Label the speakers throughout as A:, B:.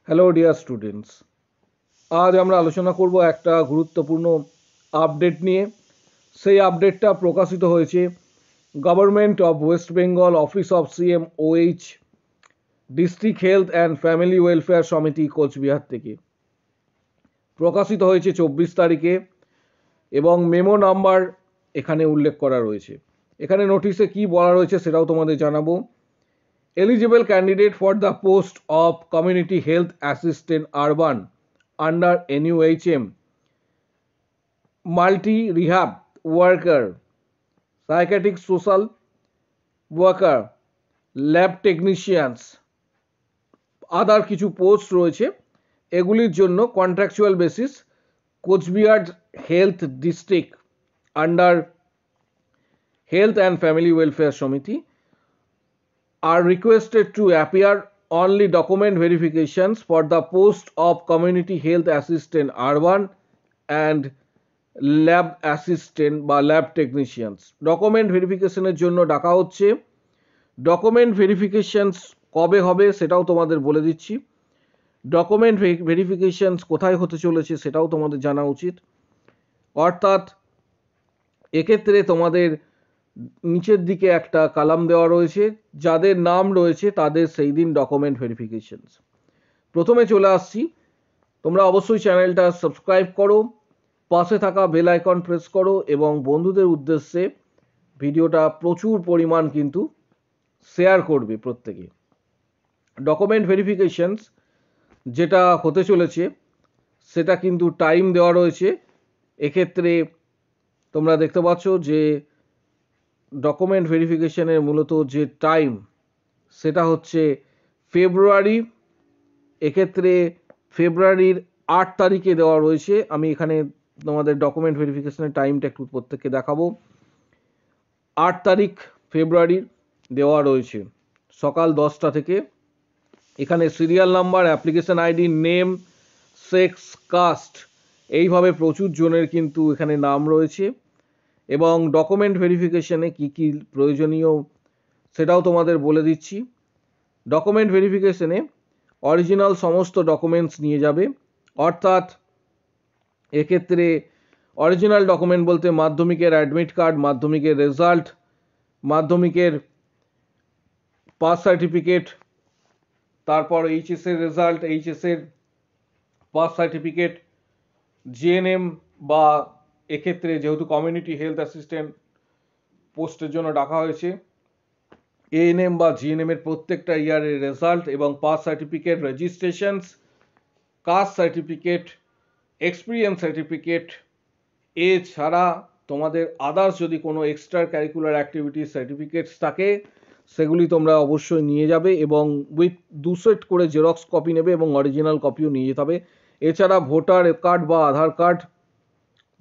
A: Hello dear students, আজ আমরা আলোচনা করব একটা গুরুত্বপূর্ণ আপডেট নিয়ে। সেই আপডেটটা প্রকাশিত হয়েছে government of West Bengal office of CM OH district health and family welfare সমিতি কোচবিহার থেকে। প্রকাশিত হয়েছে 24 তারিখে এবং মেমো নাম্বার এখানে উল্লেখ করা রয়েছে। এখানে নোটিশে কি বলা রয়েছে সেটাও তোমাদের জানাবো। Eligible candidate for the post of community health assistant urban under NUHM, multi rehab worker, psychiatric social worker, lab technicians, আদার কিছু পোস্ট রয়েছে। এগুলির জন্য contractual basis Coochbehar health district under health and family welfare সমিতি are requested to appear only document verifications for the post of community health assistant urban and lab assistant বা lab technicians. Document ভেরিফিকেশনের জন্য ডাকা হচ্ছে। Document ভেরিফিকেশনস কবে হবে সেটাও তোমাদের বলে দিচ্ছি। ডকুমেন্ট ভেরিফিকেশনস কোথায় হতে চলেছে সেটাও তোমাদের জানা উচিত। অর্থাৎ এক্ষেত্রে তোমাদের নিচের দিকে একটা কলাম দেওয়া রয়েছে, যাদের নাম রয়েছে তাদের সেই দিন ডকুমেন্ট ভেরিফিকেশনস। প্রথমে চলে আসছি, তোমরা অবশ্যই চ্যানেলটা সাবস্ক্রাইব করো, পাশে থাকা বেল আইকন প্রেস করো এবং বন্ধুদের উদ্দেশ্যে ভিডিওটা প্রচুর পরিমাণ কিন্তু শেয়ার করবে প্রত্যেকে। ডকুমেন্ট ভেরিফিকেশনস যেটা হতে চলেছে সেটা কিন্তু টাইম দেওয়া রয়েছে। এক্ষেত্রে তোমরা দেখতে পাচ্ছ যে ডকুমেন্ট ভেরিফিকেশনের মূলত যে টাইম সেটা হচ্ছে ফেব্রুয়ারি। এক্ষেত্রে ফেব্রুয়ারির 8 তারিখে দেওয়া রয়েছে। আমি এখানে তোমাদের ডকুমেন্ট ভেরিফিকেশনের টাইমটা একটু প্রত্যেককে দেখাবো। 8 তারিখ ফেব্রুয়ারির দেওয়া রয়েছে সকাল 10টা থেকে। এখানে serial number, application ID, name, sex, caste এইভাবে প্রচুর জনের কিন্তু এখানে নাম রয়েছে এবং ডকুমেন্ট ভেরিফিকেশনে কি কি প্রয়োজনীয় সেটাও তোমাদের বলে দিচ্ছি। ডকুমেন্ট ভেরিফিকেশনে অরিজিনাল সমস্ত ডকুমেন্টস নিয়ে যাবে। অর্থাৎ এক্ষেত্রে অরিজিনাল ডকুমেন্ট বলতে মাধ্যমিকের অ্যাডমিট কার্ড, মাধ্যমিকের রেজাল্ট, মাধ্যমিকের পাস সার্টিফিকেট, তারপর এইচএসের রেজাল্ট, এইচএসের পাস সার্টিফিকেট, জিএনএম বা এক্ষেত্রে যেহেতু কমিউনিটি হেলথ অ্যাসিস্ট্যান্ট পোস্টের জন্য ডাকা হয়েছে, এএনএম বা জিএনএম এর প্রত্যেকটা ইয়ারের রেজাল্ট এবং pass certificate, registrations, caste certificate, experience certificate. এছাড়া তোমাদের আদার্স যদি কোনো এক্সট্রা কারিকুলার অ্যাক্টিভিটিস সার্টিফিকেটস থাকে সেগুলি তোমরা অবশ্যই নিয়ে যাবে এবং উইথ 2 সেট করে জেরক্স কপি নেবে এবং অরিজিনাল কপিও নিয়ে যেতে হবে। এছাড়া ভোটার কার্ড বা আধার কার্ড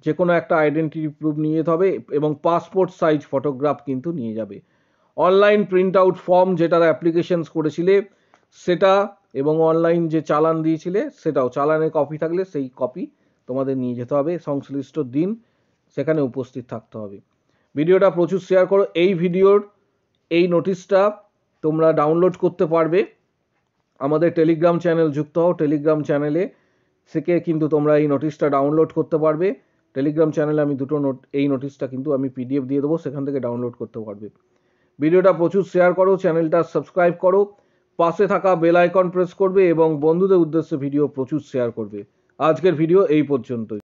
A: যে কোনো একটা আইডেন্টিটি প্রুফ নিয়ে যেতে হবে এবং পাসপোর্ট সাইজ ফটোগ্রাফ কিন্তু নিয়ে যাবে। অনলাইন প্রিন্ট আউট ফর্ম যেটার অ্যাপ্লিকেশনস করেছিলে সেটা এবং অনলাইন যে চালান দিয়েছিলে সেটাও, চালানের কপি থাকলে সেই কপি তোমাদের নিয়ে যেতে হবে। সংশ্লিষ্ট দিন সেখানে উপস্থিত থাকতে হবে। ভিডিওটা প্রচুর শেয়ার করো। এই ভিডিওর এই নোটিশটা তোমরা ডাউনলোড করতে পারবে। আমাদের টেলিগ্রাম চ্যানেল যুক্ত হও, টেলিগ্রাম চ্যানেলে থেকে কিন্তু তোমরা এই নোটিশটা ডাউনলোড করতে পারবে। টেলিগ্রাম চ্যানেলে আমি এই নোটিশটা কিন্তু আমি পিডিএফ দিয়ে দেবো, সেখান থেকে ডাউনলোড করতে পারবে। ভিডিওটা প্রচুর শেয়ার করো, চ্যানেলটা সাবস্ক্রাইব করো, পাশে থাকা বেল আইকন প্রেস করবে এবং বন্ধুদের উদ্দেশ্যে ভিডিও প্রচুর শেয়ার করবে। আজকের ভিডিও এই পর্যন্তই।